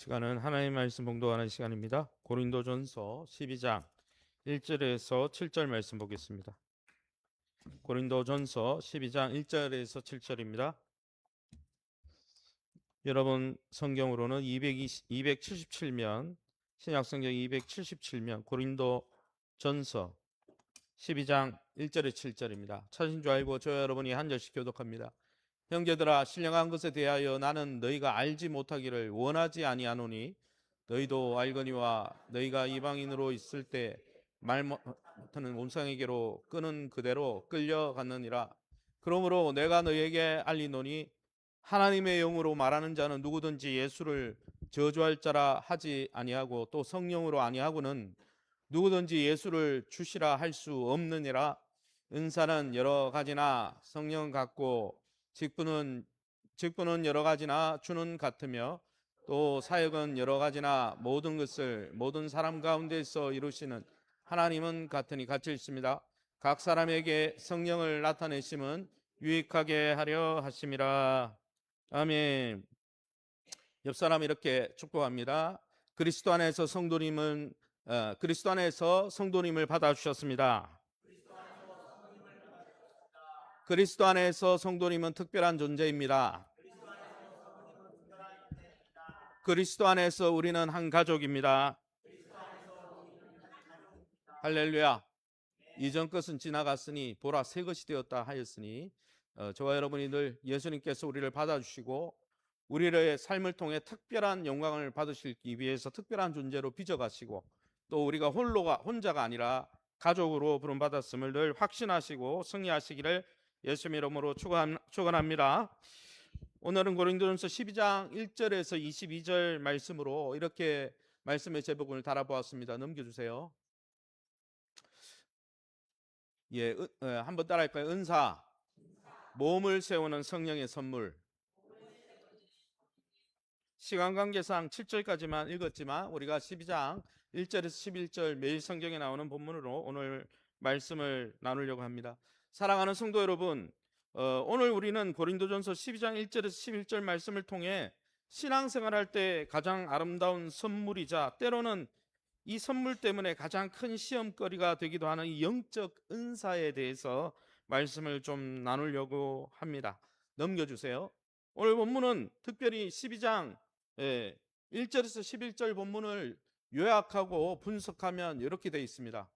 시간은 하나님의 말씀 봉독하는 시간입니다. 고린도전서 12장 1절에서 7절 말씀 보겠습니다. 고린도전서 12장 1절에서 7절입니다. 여러분 성경으로는 277면 신약성경 277면 고린도전서 12장 1절에 7절입니다. 찾으신 줄 알고 저와 여러분이 한 절씩 교독합니다. 형제들아, 신령한 것에 대하여 나는 너희가 알지 못하기를 원하지 아니하노니 너희도 알거니와 너희가 이방인으로 있을 때 말 못하는 온상에게로 끄는 그대로 끌려갔느니라. 그러므로 내가 너희에게 알리노니 하나님의 영으로 말하는 자는 누구든지 예수를 저주할 자라 하지 아니하고 또 성령으로 아니하고는 누구든지 예수를 주시라 할 수 없느니라. 은사는 여러 가지나 성령 같고 직분은 여러 가지나 주는 같으며 또 사역은 여러 가지나 모든 것을 모든 사람 가운데서 이루시는 하나님은 같으니 같이 있습니다. 각 사람에게 성령을 나타내심은 유익하게 하려 하심이라. 아멘. 옆 사람 이렇게 축복합니다. 그리스도 안에서 성도님을 받아 주셨습니다. 그리스도 안에서 성도님은 특별한 존재입니다. 그리스도 안에서 우리는 한 가족입니다. 할렐루야. 이전 것은 지나갔으니 보라 새 것이 되었다 하였으니 저와 여러분이 늘 예수님께서 우리를 받아주시고 우리의 삶을 통해 특별한 영광을 받으시기 위해서 특별한 존재로 빚어가시고 또 우리가 혼자가 아니라 가족으로 부름받았음을 늘 확신하시고 승리하시기를 예수님 이름으로 축원합니다. 오늘은 고린도전서 12장 1절에서 22절 말씀으로 이렇게 말씀의 제목을 달아보았습니다. 넘겨주세요. 한번 따라할까요? 은사, 몸을 세우는 성령의 선물. 시간 관계상 7절까지만 읽었지만 우리가 12장 1절에서 11절 매일 성경에 나오는 본문으로 오늘 말씀을 나누려고 합니다. 사랑하는 성도 여러분, 오늘 우리는 고린도전서 12장 1절에서 11절 말씀을 통해 신앙생활할 때 가장 아름다운 선물이자 때로는 이 선물 때문에 가장 큰 시험거리가 되기도 하는 이 영적 은사에 대해서 말씀을 좀 나누려고 합니다. 넘겨주세요. 오늘 본문은 특별히 12장 1절에서 11절 본문을 요약하고 분석하면 이렇게 되어 있습니다.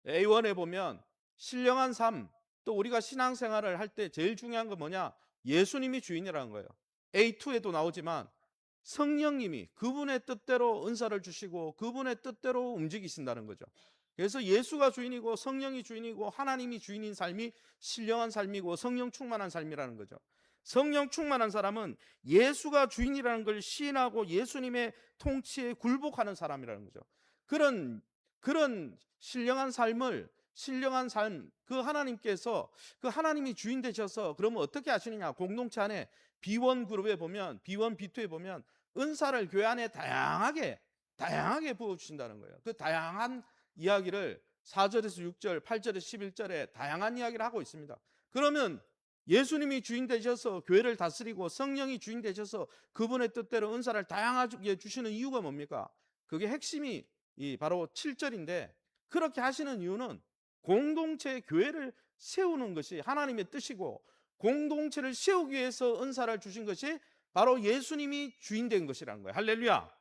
A1에 보면 신령한 삶, 또 우리가 신앙생활을 할 때 제일 중요한 건 뭐냐? 예수님이 주인이라는 거예요. A2에도 나오지만 성령님이 그분의 뜻대로 은사를 주시고 그분의 뜻대로 움직이신다는 거죠. 그래서 예수가 주인이고 성령이 주인이고 하나님이 주인인 삶이 신령한 삶이고 성령 충만한 삶이라는 거죠. 성령 충만한 사람은 예수가 주인이라는 걸 시인하고 예수님의 통치에 굴복하는 사람이라는 거죠. 그런 신령한 삶, 그 하나님께서 그 하나님이 주인 되셔서 그러면 어떻게 하시느냐? 공동체 안에 B1 그룹에 보면 B1, B2에 보면 은사를 교회 안에 다양하게 부어주신다는 거예요. 그 다양한 이야기를 4절에서 6절, 8절에서 11절에 다양한 이야기를 하고 있습니다. 그러면 예수님이 주인 되셔서 교회를 다스리고 성령이 주인 되셔서 그분의 뜻대로 은사를 다양하게 주시는 이유가 뭡니까? 그게 핵심이 바로 7절인데 그렇게 하시는 이유는 공동체의 교회를 세우는 것이 하나님의 뜻이고 공동체를 세우기 위해서 은사를 주신 것이 바로 예수님이 주인 된 것이라는 거예요. 할렐루야.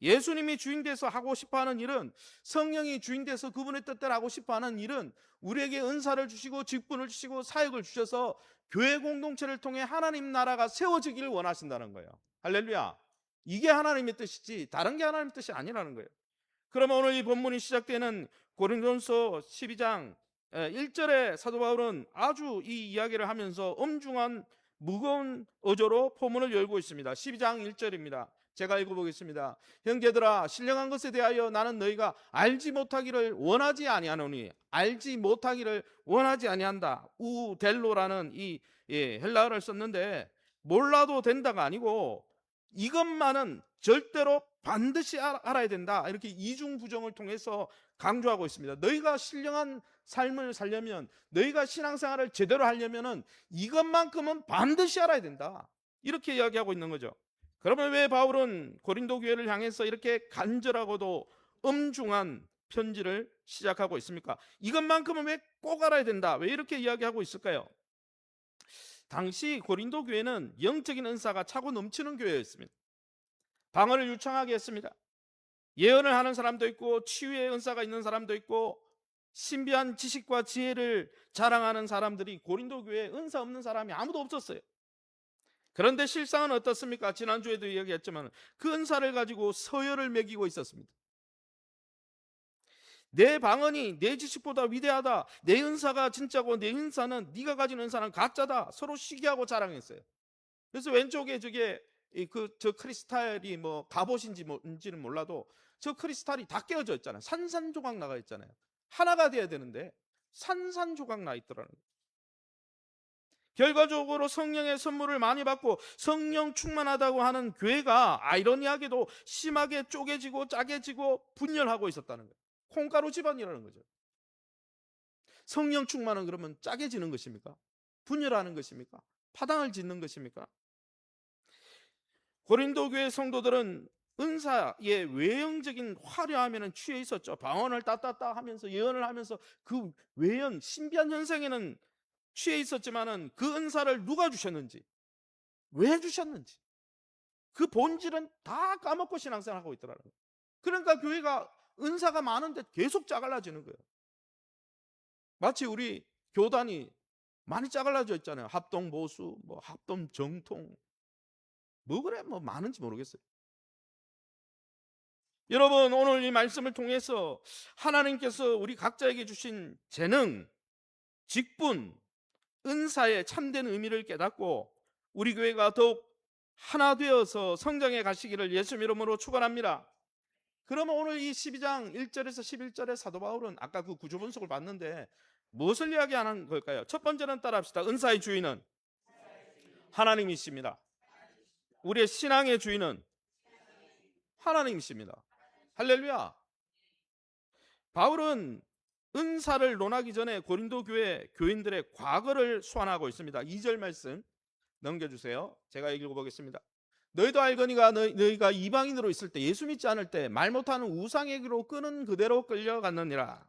예수님이 주인 돼서 하고 싶어하는 일은, 성령이 주인 돼서 그분의 뜻대로 하고 싶어하는 일은 우리에게 은사를 주시고 직분을 주시고 사역을 주셔서 교회 공동체를 통해 하나님 나라가 세워지기를 원하신다는 거예요. 할렐루야. 이게 하나님의 뜻이지 다른 게 하나님의 뜻이 아니라는 거예요. 그러면 오늘 이 본문이 시작되는 고린도전서 12장 1절에 사도 바울은 아주 이 이야기를 하면서 엄중한 무거운 어조로 포문을 열고 있습니다. 12장 1절입니다. 제가 읽어보겠습니다. 형제들아, 신령한 것에 대하여 나는 너희가 알지 못하기를 원하지 아니하노니. 알지 못하기를 원하지 아니한다. 우델로라는 이 헬라어를 썼는데 몰라도 된다가 아니고 이것만은 절대로 반드시 알아야 된다. 이렇게 이중부정을 통해서 강조하고 있습니다. 너희가 신령한 삶을 살려면, 너희가 신앙생활을 제대로 하려면은 이것만큼은 반드시 알아야 된다. 이렇게 이야기하고 있는 거죠. 그러면 왜 바울은 고린도 교회를 향해서 이렇게 간절하고도 엄중한 편지를 시작하고 있습니까? 이것만큼은 왜 꼭 알아야 된다, 왜 이렇게 이야기하고 있을까요? 당시 고린도 교회는 영적인 은사가 차고 넘치는 교회였습니다. 방언을 유창하게 했습니다. 예언을 하는 사람도 있고 치유의 은사가 있는 사람도 있고 신비한 지식과 지혜를 자랑하는 사람들이 고린도 교회에 은사 없는 사람이 아무도 없었어요. 그런데 실상은 어떻습니까? 지난주에도 이야기했지만 그 은사를 가지고 서열을 매기고 있었습니다. 내 방언이 내 지식보다 위대하다, 내 은사가 진짜고 내 은사는, 네가 가진 은사는 가짜다, 서로 시기하고 자랑했어요. 그래서 왼쪽에 저게 저 크리스탈이 뭐 갑옷인지 뭔지는 몰라도 저 크리스탈이 다 깨어져 있잖아요. 산산조각 나가 있잖아요. 하나가 돼야 되는데 산산조각 나 있더라는 거예요. 결과적으로 성령의 선물을 많이 받고 성령 충만하다고 하는 교회가 아이러니하게도 심하게 쪼개지고 짜개지고 분열하고 있었다는 거예요. 콩가루 집안이라는 거죠. 성령 충만은 그러면 짜개지는 것입니까? 분열하는 것입니까? 파당을 짓는 것입니까? 고린도 교회 성도들은 은사의 외형적인 화려함에는 취해 있었죠. 방언을 따따따 하면서 예언을 하면서 그 외형 신비한 현상에는 취해 있었지만은 그 은사를 누가 주셨는지, 왜 주셨는지 그 본질은 다 까먹고 신앙생활하고 있더라고요. 그러니까 교회가 은사가 많은데 계속 짜갈라지는 거예요. 마치 우리 교단이 많이 짜갈라져 있잖아요. 합동 보수, 뭐 합동 정통, 뭐 그래 뭐 많은지 모르겠어요. 여러분, 오늘 이 말씀을 통해서 하나님께서 우리 각자에게 주신 재능, 직분, 은사의 참된 의미를 깨닫고 우리 교회가 더욱 하나 되어서 성장해 가시기를 예수 이름으로 축원합니다. 그러면 오늘 이 12장 1절에서 11절의 사도 바울은 아까 그 구조 분석을 봤는데 무엇을 이야기하는 걸까요? 첫 번째는 따라합시다. 은사의 주인은 하나님이십니다. 우리의 신앙의 주인은 하나님이십니다. 할렐루야. 바울은 은사를 논하기 전에 고린도 교회 교인들의 과거를 소환하고 있습니다. 2절 말씀 넘겨주세요. 제가 읽어보겠습니다. 너희도 알거니가 너희가 이방인으로 있을 때, 예수 믿지 않을 때 말 못하는 우상에게로 끄는 그대로 끌려갔느니라.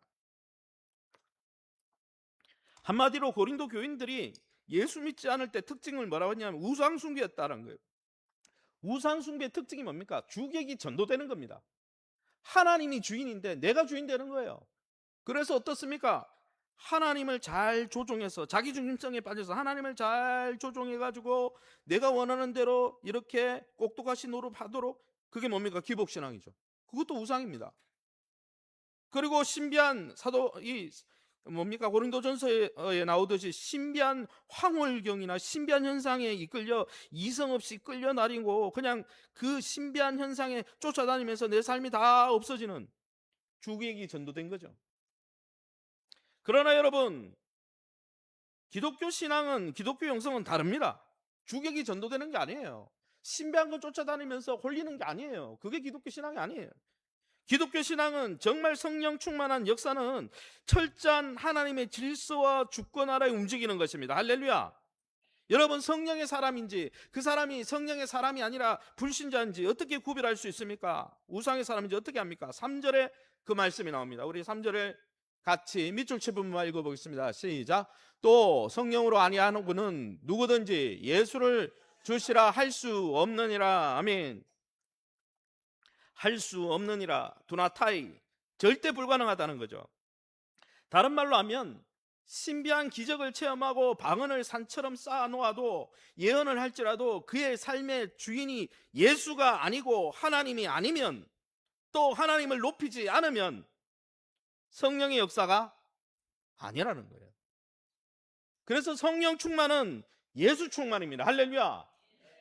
한마디로 고린도 교인들이 예수 믿지 않을 때 특징을 뭐라고 했냐면 우상숭배였다는 거예요. 우상숭배의 특징이 뭡니까? 주객이 전도되는 겁니다. 하나님이 주인인데 내가 주인 되는 거예요. 그래서 어떻습니까? 하나님을 잘 조종해서, 자기 중심성에 빠져서 하나님을 잘 조종해가지고 내가 원하는 대로 이렇게 꼭두가시 노릇하도록, 그게 뭡니까? 기복신앙이죠. 그것도 우상입니다. 그리고 신비한 뭡니까? 고린도전서에 나오듯이 신비한 황홀경이나 신비한 현상에 이끌려 이성 없이 끌려다니고 그냥 그 신비한 현상에 쫓아다니면서 내 삶이 다 없어지는 주객이 전도된 거죠. 그러나 여러분, 기독교 신앙은, 기독교 영성은 다릅니다. 주객이 전도되는 게 아니에요. 신비한 거 쫓아다니면서 홀리는 게 아니에요. 그게 기독교 신앙이 아니에요. 기독교 신앙은 정말 성령 충만한 역사는 철저한 하나님의 질서와 주권 아래 움직이는 것입니다. 할렐루야. 여러분, 성령의 사람인지 그 사람이 성령의 사람이 아니라 불신자인지 어떻게 구별할 수 있습니까? 우상의 사람인지 어떻게 합니까? 3절에 그 말씀이 나옵니다. 우리 3절에 같이 밑줄 친 부분만 읽어보겠습니다. 시작. 또 성령으로 아니하는 분은 누구든지 예수를 주시라 할 수 없느니라. 아멘. 할 수 없느니라. 두나타이. 절대 불가능하다는 거죠. 다른 말로 하면 신비한 기적을 체험하고 방언을 산처럼 쌓아놓아도, 예언을 할지라도 그의 삶의 주인이 예수가 아니고 하나님이 아니면, 또 하나님을 높이지 않으면 성령의 역사가 아니라는 거예요. 그래서 성령 충만은 예수 충만입니다. 할렐루야.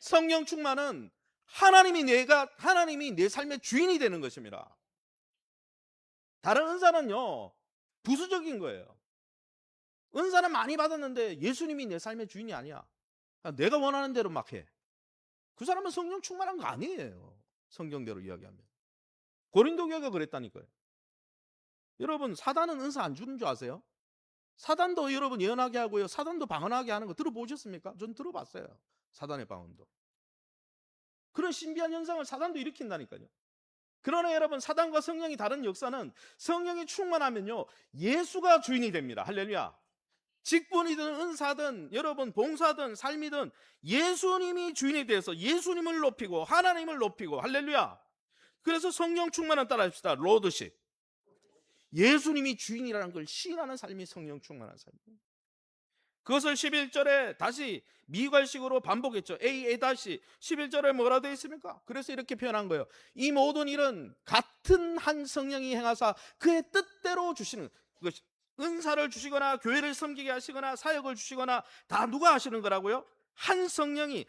성령 충만은 하나님이 내 삶의 주인이 되는 것입니다. 다른 은사는요, 부수적인 거예요. 은사는 많이 받았는데 예수님이 내 삶의 주인이 아니야. 내가 원하는 대로 막 해. 그 사람은 성령 충만한 거 아니에요. 성경대로 이야기하면. 고린도 교회가 그랬다니까요. 여러분, 사단은 은사 안 주는 줄 아세요? 사단도 여러분 예언하게 하고요, 사단도 방언하게 하는 거 들어보셨습니까? 전 들어봤어요. 사단의 방언도. 그런 신비한 현상을 사단도 일으킨다니까요. 그러나 여러분, 사단과 성령이 다른 역사는 성령이 충만하면요, 예수가 주인이 됩니다. 할렐루야. 직분이든 은사든 여러분 봉사든 삶이든 예수님이 주인이 돼서 예수님을 높이고 하나님을 높이고, 할렐루야. 그래서 성령 충만한 따라 합시다. 로드십. 예수님이 주인이라는 걸 시인하는 삶이 성령 충만한 삶이에요. 그것을 11절에 다시 미괄식으로 반복했죠. A 다시 11절에 뭐라 되어 있습니까? 그래서 이렇게 표현한 거예요. 이 모든 일은 같은 한 성령이 행하사 그의 뜻대로 주시는 것이, 은사를 주시거나 교회를 섬기게 하시거나 사역을 주시거나 다 누가 하시는 거라고요? 한 성령이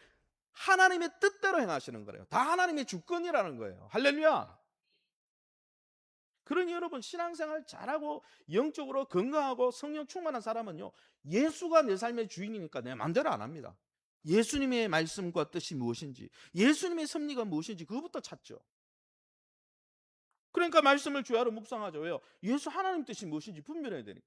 하나님의 뜻대로 행하시는 거예요. 다 하나님의 주권이라는 거예요. 할렐루야. 그러니 여러분, 신앙생활 잘하고 영적으로 건강하고 성령 충만한 사람은요, 예수가 내 삶의 주인이니까 내 마음대로 안 합니다. 예수님의 말씀과 뜻이 무엇인지, 예수님의 섭리가 무엇인지 그것부터 찾죠. 그러니까 말씀을 주야로 묵상하죠. 왜요? 예수 하나님 뜻이 무엇인지 분별해야 되니까.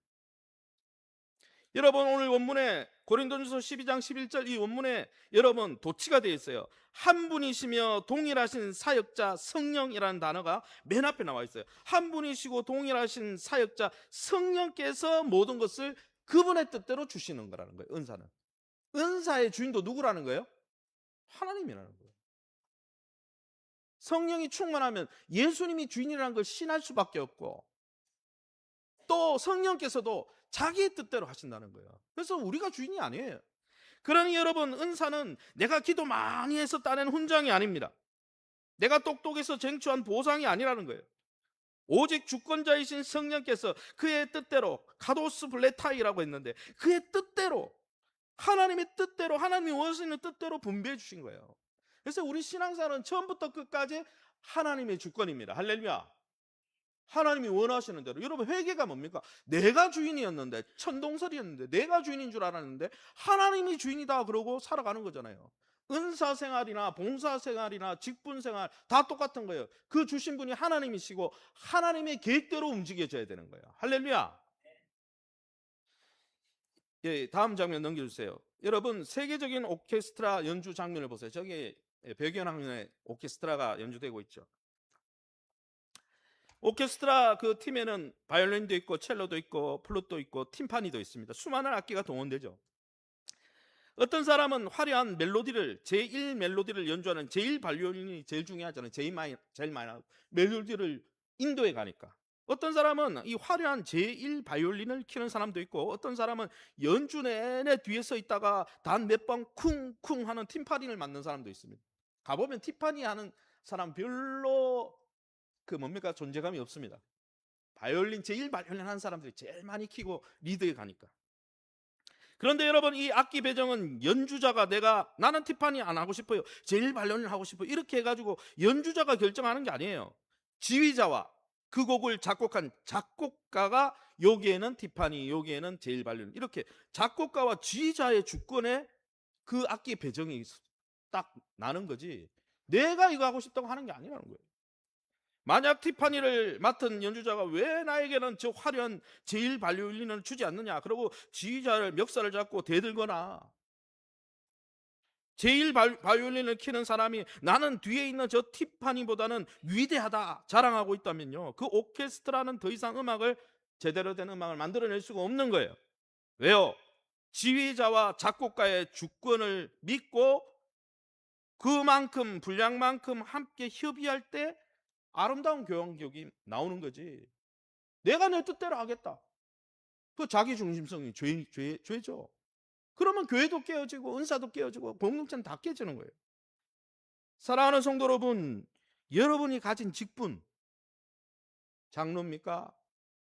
여러분, 오늘 원문에 고린도전서 12장 11절 이 원문에 여러분 도치가 되어 있어요. 한 분이시며 동일하신 사역자 성령이라는 단어가 맨 앞에 나와 있어요. 한 분이시고 동일하신 사역자 성령께서 모든 것을 그분의 뜻대로 주시는 거라는 거예요. 은사는. 은사의 주인도 누구라는 거예요? 하나님이라는 거예요. 성령이 충만하면 예수님이 주인이라는 걸 신할 수밖에 없고, 또 성령께서도 자기의 뜻대로 하신다는 거예요. 그래서 우리가 주인이 아니에요. 그러니 여러분, 은사는 내가 기도 많이 해서 따낸 훈장이 아닙니다. 내가 똑똑해서 쟁취한 보상이 아니라는 거예요. 오직 주권자이신 성령께서 그의 뜻대로, 카도스 블레타이라고 했는데 그의 뜻대로, 하나님의 뜻대로, 하나님이 원하시는 뜻대로 분배해 주신 거예요. 그래서 우리 신앙생활은 처음부터 끝까지 하나님의 주권입니다. 할렐루야. 하나님이 원하시는 대로. 여러분, 회개가 뭡니까? 내가 주인이었는데, 천동설이었는데 내가 주인인 줄 알았는데 하나님이 주인이다 그러고 살아가는 거잖아요. 은사생활이나 봉사생활이나 직분생활 다 똑같은 거예요. 그 주신 분이 하나님이시고 하나님의 계획대로 움직여져야 되는 거예요. 할렐루야. 예, 다음 장면 넘겨주세요. 여러분, 세계적인 오케스트라 연주 장면을 보세요. 저기 배경화면에 오케스트라가 연주되고 있죠. 오케스트라 그 팀에는 바이올린도 있고 첼로도 있고 플룻도 있고 팀파니도 있습니다. 수많은 악기가 동원되죠. 어떤 사람은 화려한 멜로디를, 제1 멜로디를 연주하는 제1 바이올린이 제일 중요하잖아요. 제일 많이 멜로디를 인도에 가니까. 어떤 사람은 이 화려한 제1 바이올린을 키는 사람도 있고, 어떤 사람은 연주 내내 뒤에 서 있다가 단 몇 번 쿵쿵 하는 팀파니를 맡는 사람도 있습니다. 가보면 팀파니 하는 사람 별로 존재감이 없습니다. 바이올린, 제1 바이올린 하는 사람들이 제일 많이 키고 리드에 가니까. 그런데 여러분, 이 악기 배정은 연주자가 나는 티파니 안 하고 싶어요, 제1 바이올린 하고 싶어요, 이렇게 해가지고 연주자가 결정하는 게 아니에요. 지휘자와 그 곡을 작곡한 작곡가가 여기에는 티파니, 여기에는 제1 바이올린, 이렇게 작곡가와 지휘자의 주권에 그 악기 배정이 딱 나는 거지, 내가 이거 하고 싶다고 하는 게 아니라는 거예요. 만약 티파니를 맡은 연주자가 왜 나에게는 저 화려한 제1 바이올린을 주지 않느냐, 그리고 지휘자를 멱살을 잡고 대들거나, 제1 바이올린을 키는 사람이 나는 뒤에 있는 저 티파니보다는 위대하다 자랑하고 있다면요, 그 오케스트라는 더 이상 제대로 된 음악을 만들어낼 수가 없는 거예요. 왜요? 지휘자와 작곡가의 주권을 믿고 그만큼 분량만큼 함께 협의할 때 아름다운 교향곡이 나오는 거지, 내가 내 뜻대로 하겠다, 그 자기 중심성이 죄죠. 그러면 교회도 깨어지고 은사도 깨어지고 공동체는 다 깨지는 거예요. 사랑하는 성도 여러분, 여러분이 가진 직분, 장로입니까?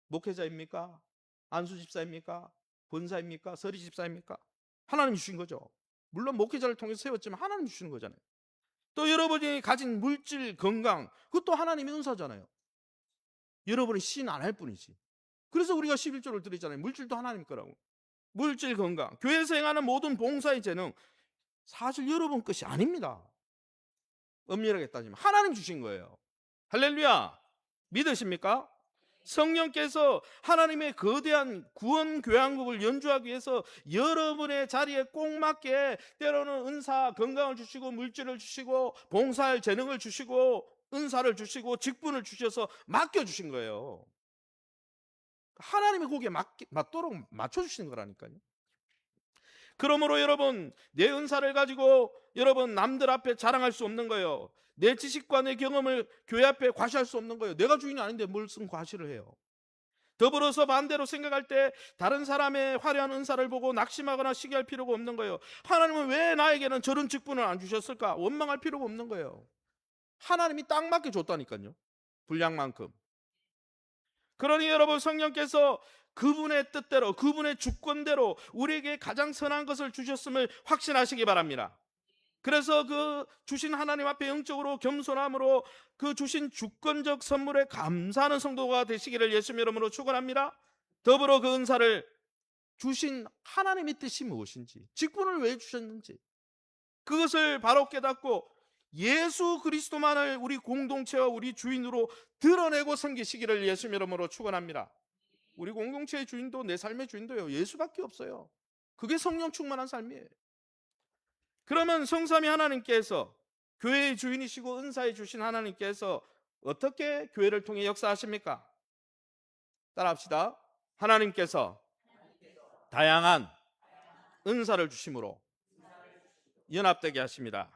목회자입니까? 안수집사입니까? 권사입니까? 서리집사입니까? 하나님이 주신 거죠. 물론 목회자를 통해서 세웠지만 하나님이 주시는 거잖아요. 또 여러분이 가진 물질 건강, 그것도 하나님의 은사잖아요. 여러분이 신 안 할 뿐이지. 그래서 우리가 11조를 드리잖아요. 물질도 하나님 거라고. 물질 건강, 교회에서 행하는 모든 봉사의 재능, 사실 여러분 것이 아닙니다. 엄밀하게 따지면 하나님 주신 거예요. 할렐루야. 믿으십니까? 성령께서 하나님의 거대한 구원 교향곡을 연주하기 위해서 여러분의 자리에 꼭 맞게 때로는 은사, 건강을 주시고 물질을 주시고 봉사할 재능을 주시고 은사를 주시고 직분을 주셔서 맡겨주신 거예요. 하나님이 거기에 맞도록 맞춰주시는 거라니까요. 그러므로 여러분, 내 은사를 가지고 여러분 남들 앞에 자랑할 수 없는 거예요. 내 지식과 내 경험을 교회 앞에 과시할 수 없는 거예요. 내가 주인이 아닌데 무슨 과시를 해요. 더불어서 반대로 생각할 때 다른 사람의 화려한 은사를 보고 낙심하거나 시기할 필요가 없는 거예요. 하나님은 왜 나에게는 저런 직분을 안 주셨을까? 원망할 필요가 없는 거예요. 하나님이 딱 맞게 줬다니까요. 분량만큼. 그러니 여러분, 성령께서 그분의 뜻대로, 그분의 주권대로 우리에게 가장 선한 것을 주셨음을 확신하시기 바랍니다. 그래서 그 주신 하나님 앞에 영적으로 겸손함으로 그 주신 주권적 선물에 감사하는 성도가 되시기를 예수님 이름으로 축원합니다. 더불어 그 은사를 주신 하나님의 뜻이 무엇인지, 직분을 왜 주셨는지 그것을 바로 깨닫고 예수 그리스도만을 우리 공동체와 우리 주인으로 드러내고 섬기시기를 예수님 이름으로 축원합니다. 우리 공동체의 주인도, 내 삶의 주인도요, 예수밖에 없어요. 그게 성령 충만한 삶이에요. 그러면 성삼위 하나님께서, 교회의 주인이시고 은사해 주신 하나님께서 어떻게 교회를 통해 역사하십니까? 따라합시다. 하나님께서 다양한 은사를 주심으로 연합되게 하십니다.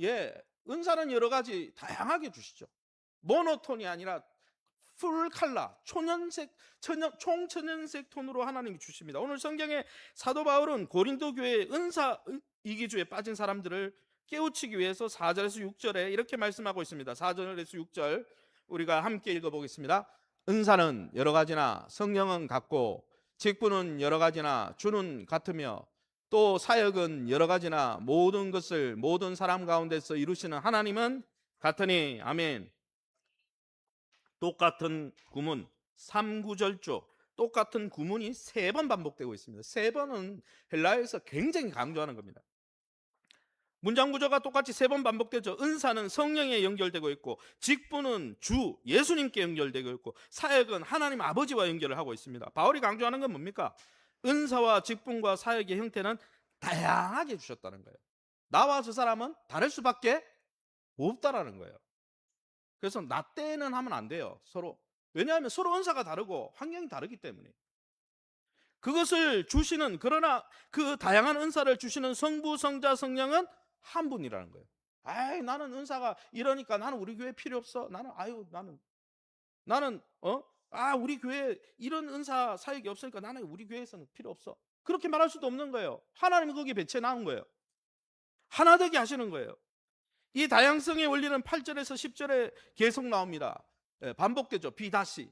예, 은사는 여러 가지 다양하게 주시죠. 모노톤이 아니라 풀 칼라, 총천연색 톤으로 하나님이 주십니다. 오늘 성경에 사도 바울은 고린도 교회의 은사 이기주에 빠진 사람들을 깨우치기 위해서 4절에서 6절에 이렇게 말씀하고 있습니다. 4절에서 6절 우리가 함께 읽어보겠습니다. 은사는 여러 가지나 성령은 같고 직분은 여러 가지나 주는 같으며 또 사역은 여러 가지나 모든 것을 모든 사람 가운데서 이루시는 하나님은 같으니 아멘. 똑같은 구문 3구절조, 똑같은 구문이 3번 반복되고 있습니다. 3번은 헬라어에서 굉장히 강조하는 겁니다. 문장 구조가 똑같이 3번 반복되죠. 은사는 성령에 연결되고 있고, 직분은 주 예수님께 연결되고 있고, 사역은 하나님 아버지와 연결을 하고 있습니다. 바울이 강조하는 건 뭡니까? 은사와 직분과 사역의 형태는 다양하게 주셨다는 거예요. 나와 저 사람은 다를 수밖에 없다라는 거예요. 그래서 나 때는 하면 안 돼요. 서로. 왜냐하면 서로 은사가 다르고 환경이 다르기 때문에. 그것을 주시는, 그러나 그 다양한 은사를 주시는 성부, 성자, 성령은 한 분이라는 거예요. 아이, 나는 은사가 이러니까 나는 우리 교회 필요 없어. 나는 우리 교회 이런 은사 사역이 없으니까 나는 우리 교회에서는 필요 없어. 그렇게 말할 수도 없는 거예요. 하나님이 거기에 배치해 나온 거예요. 하나 되게 하시는 거예요. 이 다양성의 원리는 8절에서 10절에 계속 나옵니다. 반복되죠. 비다시.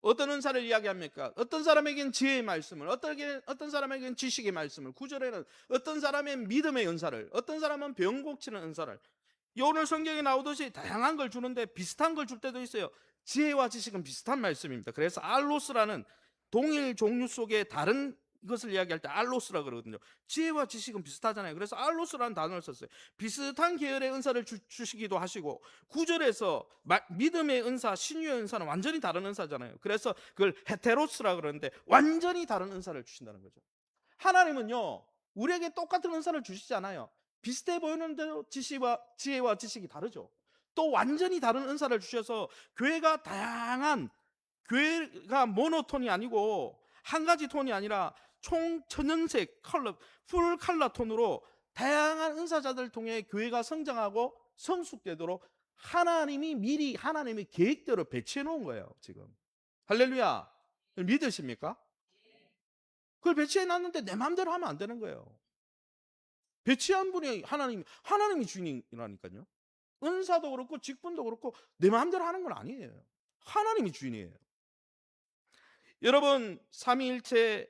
어떤 은사를 이야기합니까? 어떤 사람에겐 지혜의 말씀을, 어떤 사람에겐 지식의 말씀을, 9절에는 어떤 사람의 믿음의 은사를, 어떤 사람은 병 고치는 은사를. 오늘 성경에 나오듯이 다양한 걸 주는데 비슷한 걸 줄 때도 있어요. 지혜와 지식은 비슷한 말씀입니다. 그래서 알로스라는 동일 종류 속에 다른 이것을 이야기할 때 알로스라 그러거든요. 지혜와 지식은 비슷하잖아요. 그래서 알로스라는 단어를 썼어요. 비슷한 계열의 은사를 주시기도 하시고, 9절에서 믿음의 은사, 신유의 은사는 완전히 다른 은사잖아요. 그래서 그걸 헤테로스라 그러는데 완전히 다른 은사를 주신다는 거죠. 하나님은요, 우리에게 똑같은 은사를 주시지 않아요. 비슷해 보이는데도 지혜와 지식이 다르죠. 또 완전히 다른 은사를 주셔서 교회가 다양한, 교회가 모노톤이 아니고 한 가지 톤이 아니라 총천연색 컬러, 풀 컬러 톤으로 다양한 은사자들을 통해 교회가 성장하고 성숙되도록 하나님이 미리 하나님의 계획대로 배치해 놓은 거예요. 지금 할렐루야. 믿으십니까? 그걸 배치해 놨는데 내 마음대로 하면 안 되는 거예요. 배치한 분이 하나님이 주인이라니까요. 은사도 그렇고 직분도 그렇고 내 마음대로 하는 건 아니에요. 하나님이 주인이에요. 여러분, 삼위일체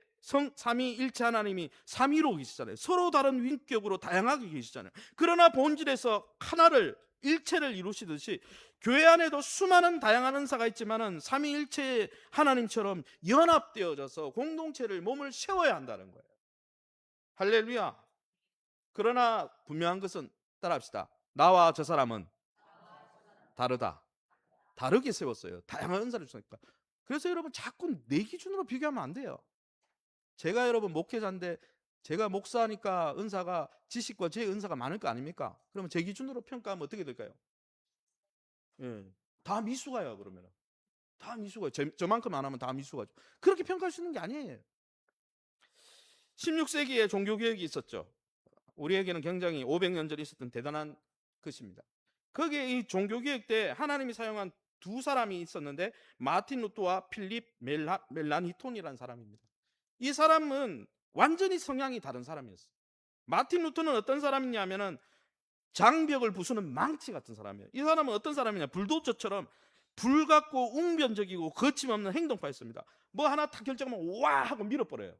하나님이 삼위로 계시잖아요. 서로 다른 win격으로 다양하게 계시잖아요. 그러나 본질에서 하나를, 일체를 이루시듯이 교회 안에도 수많은 다양한 은사가 있지만은 삼위일체 하나님처럼 연합되어져서 공동체를, 몸을 세워야 한다는 거예요. 할렐루야. 그러나 분명한 것은, 따라합시다. 나와 저 사람은 다르다. 다르게 세웠어요. 다양한 은사를 주니까. 그래서 여러분 자꾸 내 기준으로 비교하면 안 돼요. 제가 여러분 목회자인데 제가 목사니까 은사가 지식과 제 은사가 많을 거 아닙니까? 그러면 제 기준으로 평가하면 어떻게 될까요? 예. 다 미수가요, 그러면. 다 미수가요. 저만큼 안 하면 다 미수가죠. 그렇게 평가할 수 있는 게 아니에요. 16세기에 종교개혁이 있었죠. 우리에게는 굉장히 500년 전에 있었던 대단한 것입니다. 거기에 이 종교개혁 때 하나님이 사용한 두 사람이 있었는데 마틴 루터와 필립 멜란히톤이라는 사람입니다. 이 사람은 완전히 성향이 다른 사람이었어요. 마틴 루터는 어떤 사람이냐면은 장벽을 부수는 망치 같은 사람이에요. 이 사람은 어떤 사람이냐? 불도저처럼 불같고 웅변적이고 거침없는 행동파였습니다. 뭐 하나 딱 결정하면 와 하고 밀어버려요.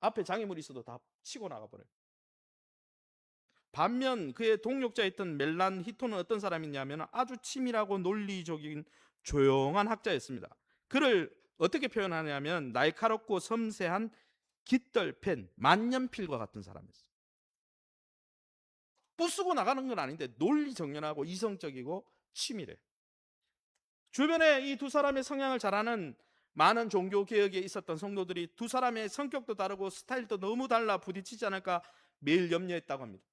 앞에 장애물이 있어도 다 치고 나가버려요. 반면 그의 동력자였던 멜란히톤은 어떤 사람이냐면 아주 치밀하고 논리적인 조용한 학자였습니다. 그를 어떻게 표현하냐면 날카롭고 섬세한 깃털펜, 만년필과 같은 사람이었어요. 부수고 나가는 건 아닌데 논리정연하고 이성적이고 치밀해. 주변에 이 두 사람의 성향을 잘 아는 많은 종교개혁에 있었던 성도들이 두 사람의 성격도 다르고 스타일도 너무 달라 부딪히지 않을까 매일 염려했다고 합니다.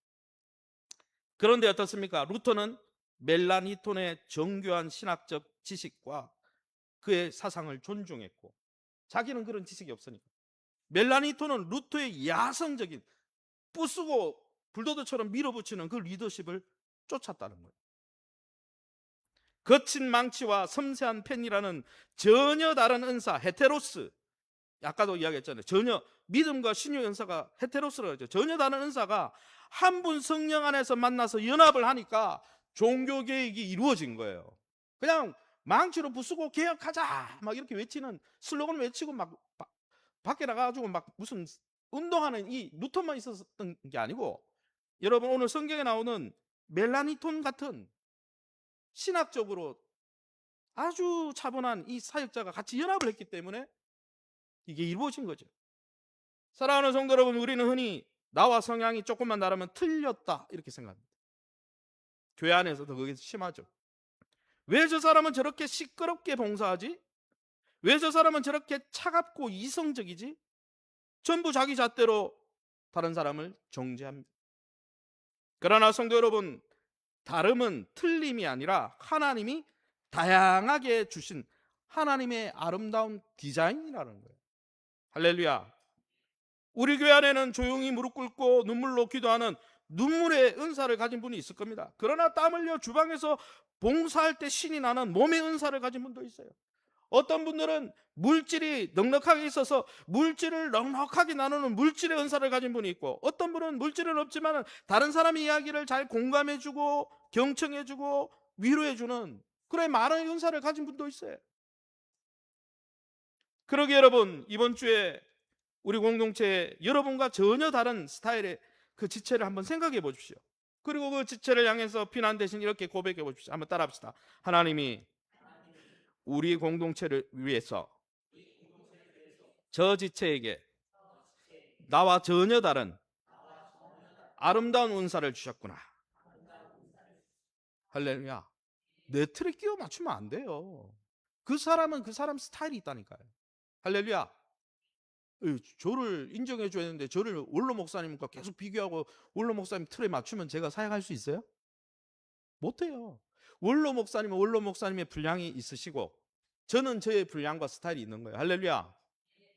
그런데 어떻습니까? 루터는 멜란히톤의 정교한 신학적 지식과 그의 사상을 존중했고 자기는 그런 지식이 없으니까. 멜란히톤은 루터의 야성적인 부수고 불도저처럼 밀어붙이는 그 리더십을 쫓았다는 거예요. 거친 망치와 섬세한 펜이라는 전혀 다른 은사, 헤테로스. 아까도 이야기했잖아요. 전혀 믿음과 신유 은사가 헤테로스라고 하죠. 전혀 다른 은사가 한 분 성령 안에서 만나서 연합을 하니까 종교 개혁이 이루어진 거예요. 그냥 망치로 부수고 개혁하자 막 이렇게 외치는 슬로건 외치고 막 밖에 나가가지고 막 무슨 운동하는 이 루터만 있었던 게 아니고 여러분 오늘 성경에 나오는 멜란히톤 같은 신학적으로 아주 차분한 이 사역자가 같이 연합을 했기 때문에 이게 이루어진 거죠. 사랑하는 성도 여러분, 우리는 흔히 나와 성향이 조금만 다르면 틀렸다 이렇게 생각합니다. 교회 안에서도 그게 심하죠. 왜 저 사람은 저렇게 시끄럽게 봉사하지? 왜 저 사람은 저렇게 차갑고 이성적이지? 전부 자기 잣대로 다른 사람을 정죄합니다. 그러나 성도 여러분, 다름은 틀림이 아니라 하나님이 다양하게 주신 하나님의 아름다운 디자인이라는 거예요. 할렐루야. 우리 교회 안에는 조용히 무릎 꿇고 눈물로 기도하는 눈물의 은사를 가진 분이 있을 겁니다. 그러나 땀 흘려 주방에서 봉사할 때 신이 나는 몸의 은사를 가진 분도 있어요. 어떤 분들은 물질이 넉넉하게 있어서 물질을 넉넉하게 나누는 물질의 은사를 가진 분이 있고, 어떤 분은 물질은 없지만 다른 사람의 이야기를 잘 공감해주고 경청해주고 위로해주는 그런 많은 은사를 가진 분도 있어요. 그러게 여러분, 이번 주에 우리 공동체에 여러분과 전혀 다른 스타일의 그 지체를 한번 생각해 보십시오. 그리고 그 지체를 향해서 비난 대신 이렇게 고백해 보십시오. 한번 따라합시다. 하나님이 우리 공동체를 위해서 저 지체에게 나와 전혀 다른 아름다운 은사를 주셨구나. 할렐루야. 내 틀에 끼워 맞추면 안 돼요. 그 사람은 그 사람 스타일이 있다니까요. 할렐루야. 저를 인정해 줘야 되는데 저를 원로 목사님과 계속 비교하고 원로 목사님 틀에 맞추면 제가 사역할 수 있어요? 못해요. 원로 목사님은 원로 목사님의 분량이 있으시고 저는 저의 분량과 스타일이 있는 거예요. 할렐루야.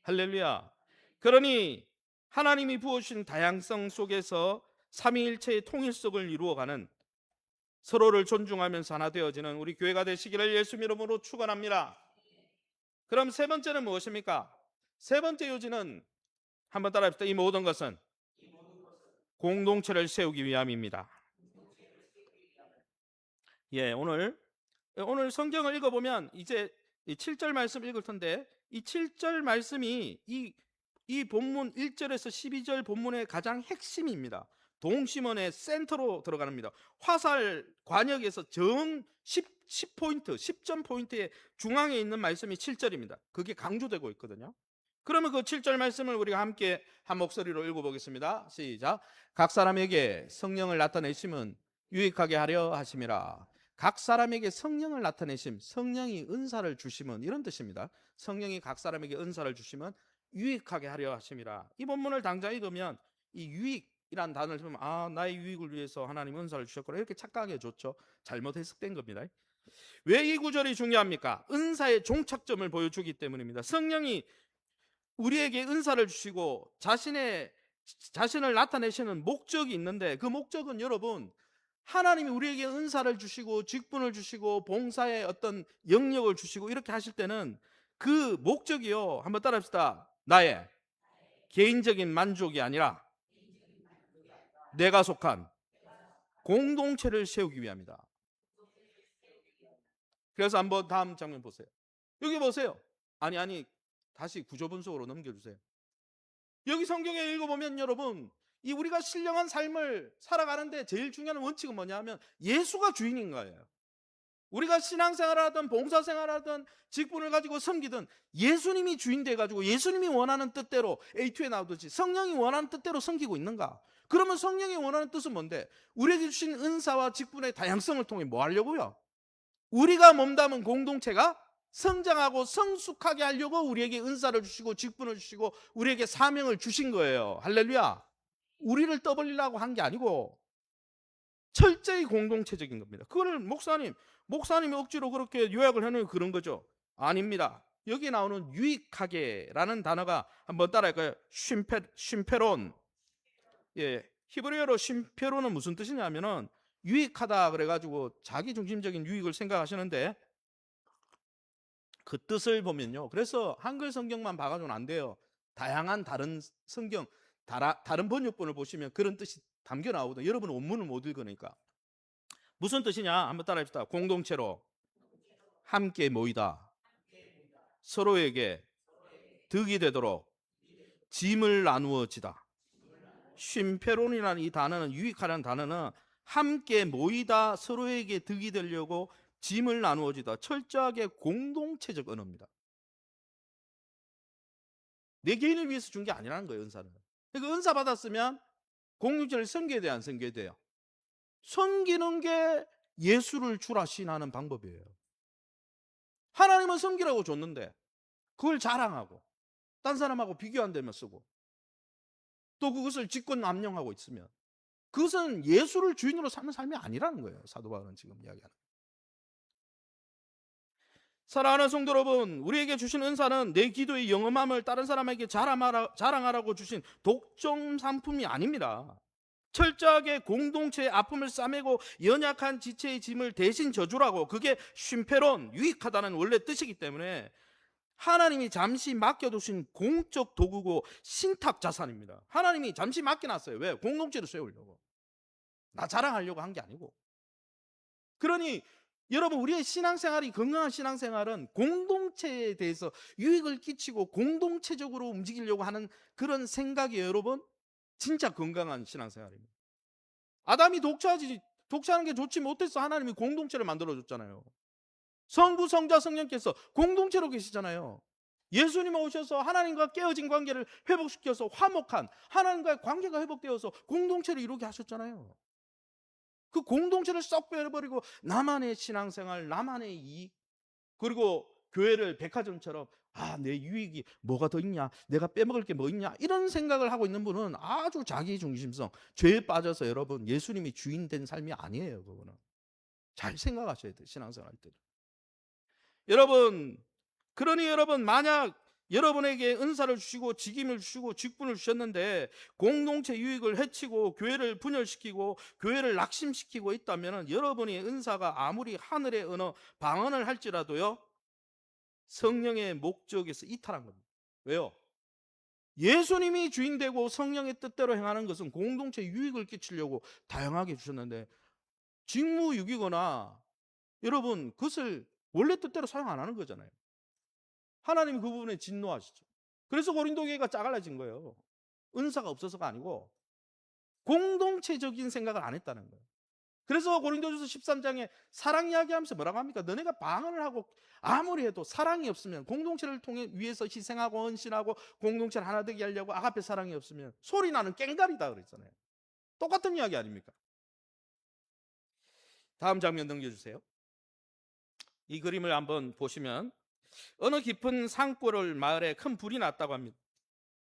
할렐루야. 그러니 하나님이 부어주신 다양성 속에서 삼위일체의 통일성을 이루어가는, 서로를 존중하면서 하나 되어지는 우리 교회가 되시기를 예수 이름으로 축원합니다. 그럼 세 번째는 무엇입니까? 세 번째 요지는 한번 따라합시다. 이 모든 것은 공동체를 세우기 위함입니다. 예, 오늘 성경을 읽어보면 이제 7절 말씀 읽을 텐데, 이 7절 말씀이 이 본문 1절에서 12절 본문의 가장 핵심입니다. 동심원의 센터로 들어갑니다. 화살 관역에서 정 10포인트, 10점 포인트의 중앙에 있는 말씀이 7절입니다. 그게 강조되고 있거든요. 그러면 그 7절 말씀을 우리가 함께 한 목소리로 읽어보겠습니다. 시작. 각 사람에게 성령을 나타내심은 유익하게 하려 하심이라. 각 사람에게 성령을 나타내심, 성령이 은사를 주심은 이런 뜻입니다. 성령이 각 사람에게 은사를 주시면 유익하게 하려 하심이라. 이 본문을 당장 읽으면 이 유익이란 단어를 보면 나의 유익을 위해서 하나님 은사를 주셨구나 이렇게 착각해 줬죠. 잘못 해석된 겁니다. 왜 이 구절이 중요합니까? 은사의 종착점을 보여주기 때문입니다. 성령이 우리에게 은사를 주시고 자신을 나타내시는 목적이 있는데 그 목적은 여러분 하나님이 우리에게 은사를 주시고 직분을 주시고 봉사의 어떤 영역을 주시고 이렇게 하실 때는 그 목적이요. 한번 따라합시다. 나의 개인적인 만족이 아니라 내가 속한 공동체를 세우기 위함이다. 그래서 한번 다음 장면 보세요. 여기 보세요. 아니 다시 구조 분석으로 넘겨주세요. 여기 성경에 읽어보면 여러분 이 우리가 신령한 삶을 살아가는데 제일 중요한 원칙은 뭐냐 하면 예수가 주인인 거예요. 우리가 신앙생활을 하든 봉사생활을 하든 직분을 가지고 섬기든 예수님이 주인 돼가지고 예수님이 원하는 뜻대로 A2에 나오듯이 성령이 원하는 뜻대로 섬기고 있는가? 그러면 성령이 원하는 뜻은 뭔데? 우리에게 주신 은사와 직분의 다양성을 통해 뭐 하려고요? 우리가 몸담은 공동체가 성장하고 성숙하게 하려고 우리에게 은사를 주시고 직분을 주시고 우리에게 사명을 주신 거예요. 할렐루야. 우리를 떠벌리려고 한 게 아니고 철저히 공동체적인 겁니다. 그거를 목사님이 억지로 그렇게 요약을 해놓으면 그런 거죠. 아닙니다. 여기 나오는 유익하게라는 단어가 한번 따라할까요? 쉼페론. 예, 히브리어로 쉼페론은 무슨 뜻이냐면은 유익하다 그래가지고 자기중심적인 유익을 생각하시는데 그 뜻을 보면요. 그래서 한글 성경만 봐가지고는 안 돼요. 다양한 다른 성경, 다른 번역본을 보시면 그런 뜻이 담겨 나오거든요. 여러분은 원문을 못 읽으니까. 무슨 뜻이냐? 한번 따라합시다. 공동체로 함께 모이다. 서로에게 득이 되도록 짐을 나누어지다. 쉼페론이라는 이 단어는 유익하라는 단어는 함께 모이다 서로에게 득이 되려고 짐을 나누어지다. 철저하게 공동체적 언어입니다. 내 개인을 위해서 준 게 아니라는 거예요. 은사는. 그러니까 은사 받았으면 공동체를 섬겨야 돼요? 안 섬겨야 돼요? 섬기는 게 예수를 주라 신하는 방법이에요. 하나님은 섬기라고 줬는데 그걸 자랑하고 딴 사람하고 비교 안 되면 쓰고 또 그것을 직권남용하고 있으면 그것은 예수를 주인으로 사는 삶이 아니라는 거예요. 사도 바울은 지금 이야기하는. 사랑하는 성도 여러분, 우리에게 주신 은사는 내 기도의 영험함을 다른 사람에게 자랑하라고 주신 독점 상품이 아닙니다. 철저하게 공동체의 아픔을 싸매고 연약한 지체의 짐을 대신 져주라고, 그게 쉼페론, 유익하다는 원래 뜻이기 때문에 하나님이 잠시 맡겨두신 공적 도구고 신탁 자산입니다. 하나님이 잠시 맡겨놨어요. 왜? 공동체를 세우려고. 나 자랑하려고 한 게 아니고. 그러니 여러분, 우리의 신앙생활이, 건강한 신앙생활은 공동체에 대해서 유익을 끼치고 공동체적으로 움직이려고 하는 그런 생각이 여러분 진짜 건강한 신앙생활입니다. 아담이 독차하는 게 좋지 못해서 하나님이 공동체를 만들어줬잖아요. 성부, 성자, 성령께서 공동체로 계시잖아요. 예수님 오셔서 하나님과 깨어진 관계를 회복시켜서 화목한 하나님과의 관계가 회복되어서 공동체를 이루게 하셨잖아요. 그 공동체를 썩 빼버리고 나만의 신앙생활, 나만의 이익, 그리고 교회를 백화점처럼 내 유익이 뭐가 더 있냐, 내가 빼먹을 게 뭐 있냐, 이런 생각을 하고 있는 분은 아주 자기중심성, 죄에 빠져서 여러분 예수님이 주인 된 삶이 아니에요. 그거는 잘 생각하셔야 돼요. 신앙생활 할 때. 그러니 여러분, 만약 여러분에게 은사를 주시고 직임을 주시고 직분을 주셨는데 공동체 유익을 해치고 교회를 분열시키고 교회를 낙심시키고 있다면 여러분의 은사가 아무리 하늘의 언어 방언을 할지라도요 성령의 목적에서 이탈한 겁니다. 왜요? 예수님이 주인되고 성령의 뜻대로 행하는 것은 공동체 유익을 끼치려고 다양하게 주셨는데 직무유기거나 여러분 그것을 원래 뜻대로 사용 안 하는 거잖아요. 하나님이 그 부분에 진노하시죠. 그래서 고린도 교회가 짜갈라진 거예요. 은사가 없어서가 아니고 공동체적인 생각을 안 했다는 거예요. 그래서 고린도전서 13장에 사랑 이야기하면서 뭐라고 합니까? 너네가 방언을 하고 아무리 해도 사랑이 없으면, 공동체를 통해 위해서 희생하고 헌신하고 공동체를 하나 되게 하려고 아가페 사랑이 없으면 소리 나는 깽가리다 그랬잖아요. 똑같은 이야기 아닙니까? 다음 장면 넘겨주세요. 이 그림을 한번 보시면 어느 깊은 산골 마을에 큰 불이 났다고 합니다.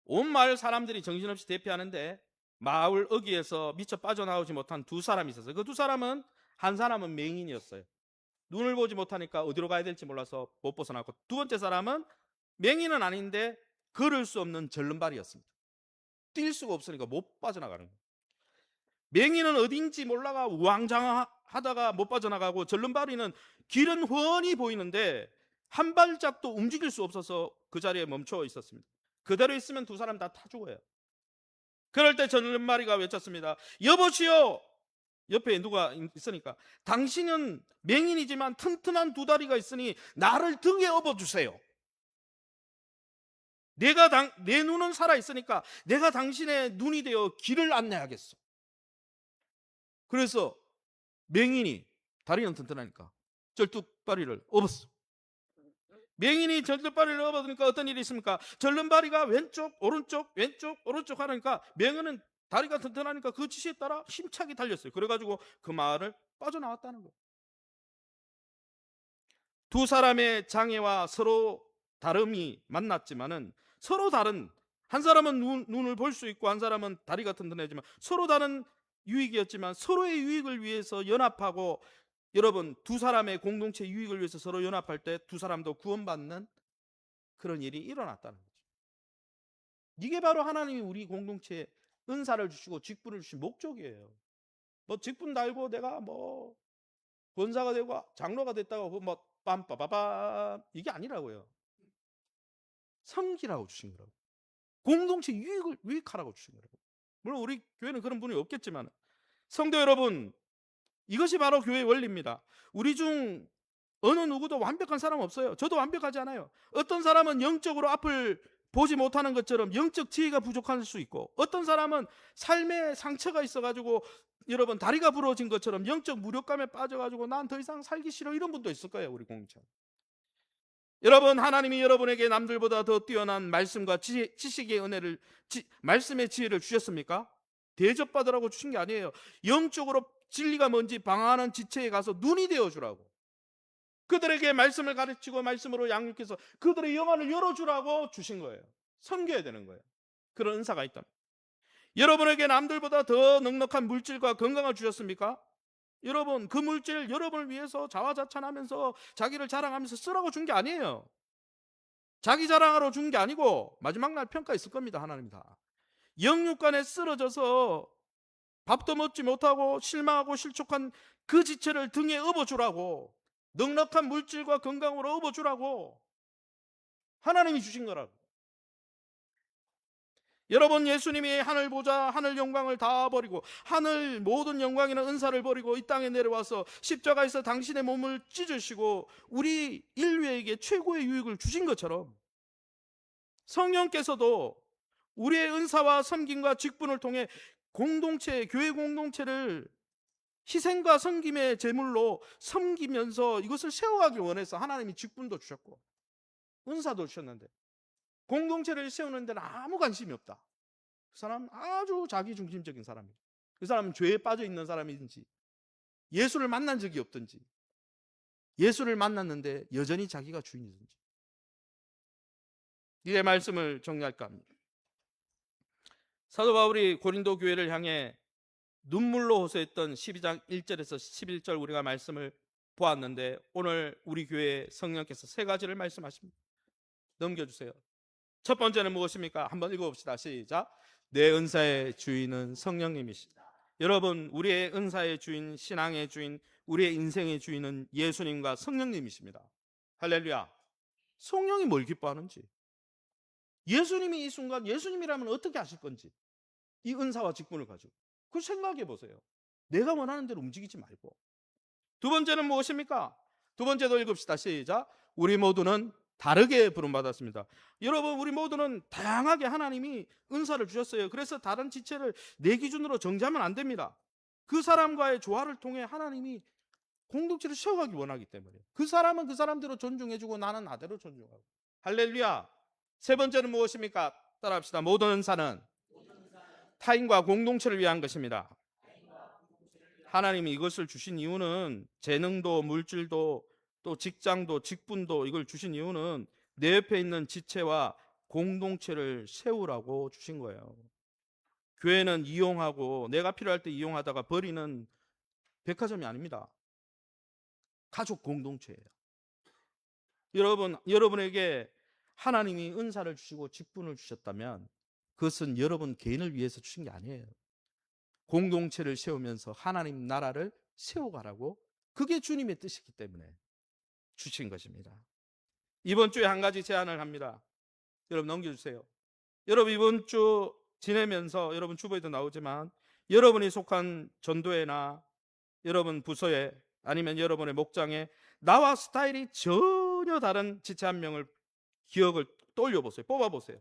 온 마을 사람들이 정신없이 대피하는데 마을 어귀에서 미처 빠져나오지 못한 두 사람이 있었어요. 그 두 사람은, 한 사람은 맹인이었어요. 눈을 보지 못하니까 어디로 가야 될지 몰라서 못 벗어났고, 두 번째 사람은 맹인은 아닌데 걸을 수 없는 절름발이었습니다. 뛸 수가 없으니까 못 빠져나가는 거예요. 맹인은 어딘지 몰라가 우왕좌왕하다가 못 빠져나가고, 절름발이는 길은 훤히 보이는데 한 발짝도 움직일 수 없어서 그 자리에 멈춰 있었습니다. 그대로 있으면 두 사람 다 타 죽어요. 그럴 때 절름발이가 외쳤습니다. 여보시오. 옆에 누가 있으니까, 당신은 맹인이지만 튼튼한 두 다리가 있으니 나를 등에 업어주세요. 내 눈은 살아있으니까 내가 당신의 눈이 되어 길을 안내하겠어. 그래서 맹인이, 다리는 튼튼하니까, 절뚝발이를 업었어. 맹인이 절뚝발이를 업어드니까 어떤 일이 있습니까? 절름발이가 왼쪽 오른쪽 왼쪽 오른쪽 하니까 맹인은 다리가 튼튼하니까 그 지시에 따라 힘차게 달렸어요. 그래가지고 그 마을을 빠져나왔다는 거예요. 두 사람의 장애와 서로 다름이 만났지만은, 서로 다른, 한 사람은 눈을 볼 수 있고 한 사람은 다리가 튼튼하지만 서로 다른 유익이었지만, 서로의 유익을 위해서 연합하고, 여러분, 두 사람의 공동체 유익을 위해서 서로 연합할 때 두 사람도 구원받는 그런 일이 일어났다는 거죠. 이게 바로 하나님이 우리 공동체에 은사를 주시고 직분을 주신 목적이에요. 뭐 직분 달고 내가 뭐 권사가 되고 장로가 됐다고 뭐 빰빠바밤 이게 아니라고요. 섬기라고 주신 거라고. 공동체 유익을 유익하라고 주신 거라고. 물론 우리 교회는 그런 분이 없겠지만, 성도 여러분, 이것이 바로 교회의 원리입니다. 우리 중 어느 누구도 완벽한 사람 없어요. 저도 완벽하지 않아요. 어떤 사람은 영적으로 앞을 보지 못하는 것처럼 영적 지혜가 부족할 수 있고, 어떤 사람은 삶에 상처가 있어가지고 여러분 다리가 부러진 것처럼 영적 무력감에 빠져가지고 난 더 이상 살기 싫어, 이런 분도 있을 거예요. 우리 공동체. 여러분, 하나님이 여러분에게 남들보다 더 뛰어난 말씀과 지식의 은혜를, 말씀의 지혜를 주셨습니까? 대접받으라고 주신 게 아니에요. 영적으로 진리가 뭔지 방황하는 지체에 가서 눈이 되어주라고, 그들에게 말씀을 가르치고 말씀으로 양육해서 그들의 영안을 열어주라고 주신 거예요. 섬겨야 되는 거예요. 그런 은사가 있다. 여러분에게 남들보다 더 넉넉한 물질과 건강을 주셨습니까? 여러분, 그 물질 여러분을 위해서 자화자찬하면서 자기를 자랑하면서 쓰라고 준 게 아니에요. 자기 자랑하러 준 게 아니고 마지막 날 평가 있을 겁니다. 하나님이 다. 영육간에 쓰러져서 밥도 먹지 못하고 실망하고 실족한 그 지체를 등에 업어주라고, 넉넉한 물질과 건강으로 업어주라고 하나님이 주신 거라고. 여러분, 예수님이 하늘 보좌 하늘 영광을 다 버리고 하늘 모든 영광이나 은사를 버리고 이 땅에 내려와서 십자가에서 당신의 몸을 찢으시고 우리 인류에게 최고의 유익을 주신 것처럼, 성령께서도 우리의 은사와 섬김과 직분을 통해 공동체, 교회 공동체를 희생과 섬김의 제물로 섬기면서 이것을 세워가길 원해서 하나님이 직분도 주셨고 은사도 주셨는데, 공동체를 세우는 데는 아무 관심이 없다. 그 사람은 아주 자기중심적인 사람이에요. 그 사람은 죄에 빠져 있는 사람인지, 예수를 만난 적이 없든지, 예수를 만났는데 여전히 자기가 주인이든지. 이의 말씀을 정리할까 합니다. 사도 바울이 고린도 교회를 향해 눈물로 호소했던 12장 1절에서 11절 우리가 말씀을 보았는데, 오늘 우리 교회에 성령께서 세 가지를 말씀하십니다. 넘겨주세요. 첫 번째는 무엇입니까? 한번 읽어봅시다. 시작. 내 은사의 주인은 성령님이시다. 여러분, 우리의 은사의 주인, 신앙의 주인, 우리의 인생의 주인은 예수님과 성령님이십니다. 할렐루야. 성령이 뭘 기뻐하는지, 예수님이 이 순간 예수님이라면 어떻게 하실 건지, 이 은사와 직분을 가지고 그 생각해 보세요. 내가 원하는 대로 움직이지 말고. 두 번째는 무엇입니까? 두 번째도 읽읍시다. 시작. 우리 모두는 다르게 부름받았습니다. 여러분, 우리 모두는 다양하게 하나님이 은사를 주셨어요. 그래서 다른 지체를 내 기준으로 정지하면 안 됩니다. 그 사람과의 조화를 통해 하나님이 공동체를 세워가기 원하기 때문에 그 사람은 그 사람대로 존중해주고 나는 나대로 존중하고. 할렐루야. 세 번째는 무엇입니까? 따라합시다. 모든 은사는 타인과 공동체를 위한 것입니다. 하나님이 이것을 주신 이유는 재능도 물질도 또 직장도 직분도 이걸 주신 이유는 내 옆에 있는 지체와 공동체를 세우라고 주신 거예요. 교회는 이용하고 내가 필요할 때 이용하다가 버리는 백화점이 아닙니다. 가족 공동체예요. 여러분에게 하나님이 은사를 주시고 직분을 주셨다면 그것은 여러분 개인을 위해서 주신 게 아니에요. 공동체를 세우면서 하나님 나라를 세워가라고, 그게 주님의 뜻이기 때문에 주신 것입니다. 이번 주에 한 가지 제안을 합니다. 여러분 넘겨주세요. 여러분 이번 주 지내면서 여러분 주보에도 나오지만 여러분이 속한 전도회나 여러분 부서에 아니면 여러분의 목장에 나와 스타일이 전혀 다른 지체 한 명을 기억을 떠올려보세요. 뽑아보세요.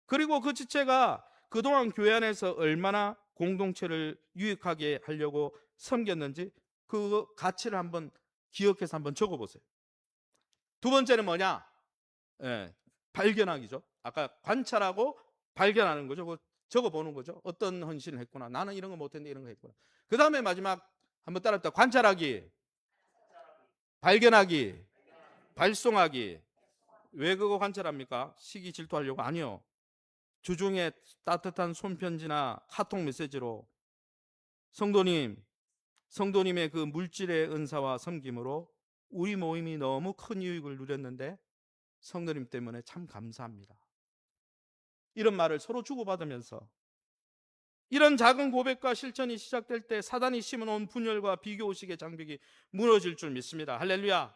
그리고 그 지체가 그동안 교회 안에서 얼마나 공동체를 유익하게 하려고 섬겼는지 그 가치를 한번 기억해서 한번 적어보세요. 두 번째는 뭐냐? 발견하기죠. 아까 관찰하고 발견하는 거죠. 적어보는 거죠. 어떤 헌신을 했구나. 나는 이런 거 못했는데 이런 거 했구나. 그 다음에 마지막 한번 따라합시다. 관찰하기, 발견하기, 발송하기. 왜 그거 관찰합니까? 시기 질투하려고? 아니요. 주중에 따뜻한 손편지나 카톡 메시지로 성도님의 그 물질의 은사와 섬김으로 우리 모임이 너무 큰 유익을 누렸는데 성도님 때문에 참 감사합니다. 이런 말을 서로 주고받으면서 이런 작은 고백과 실천이 시작될 때 사단이 심어놓은 분열과 비교의식의 장벽이 무너질 줄 믿습니다. 할렐루야.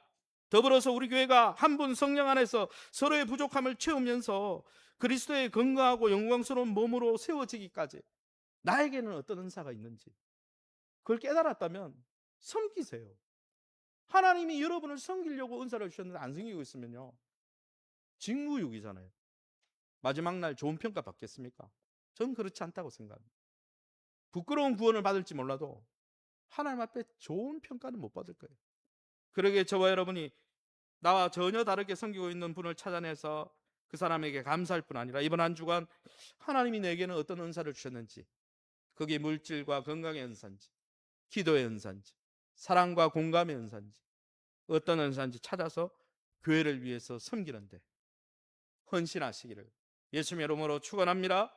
더불어서 우리 교회가 한 분 성령 안에서 서로의 부족함을 채우면서 그리스도의 건강하고 영광스러운 몸으로 세워지기까지 나에게는 어떤 은사가 있는지 그걸 깨달았다면 섬기세요. 하나님이 여러분을 섬기려고 은사를 주셨는데 안 섬기고 있으면요, 직무유기잖아요. 마지막 날 좋은 평가 받겠습니까? 저는 그렇지 않다고 생각합니다. 부끄러운 구원을 받을지 몰라도 하나님 앞에 좋은 평가는 못 받을 거예요. 그러기에 저와 여러분이 나와 전혀 다르게 섬기고 있는 분을 찾아내서 그 사람에게 감사할 뿐 아니라 이번 한 주간 하나님이 내게는 어떤 은사를 주셨는지, 그게 물질과 건강의 은사인지, 기도의 은사인지, 사랑과 공감의 은사인지, 어떤 은사인지 찾아서 교회를 위해서 섬기는데 헌신하시기를 예수님의 이름으로 축원합니다.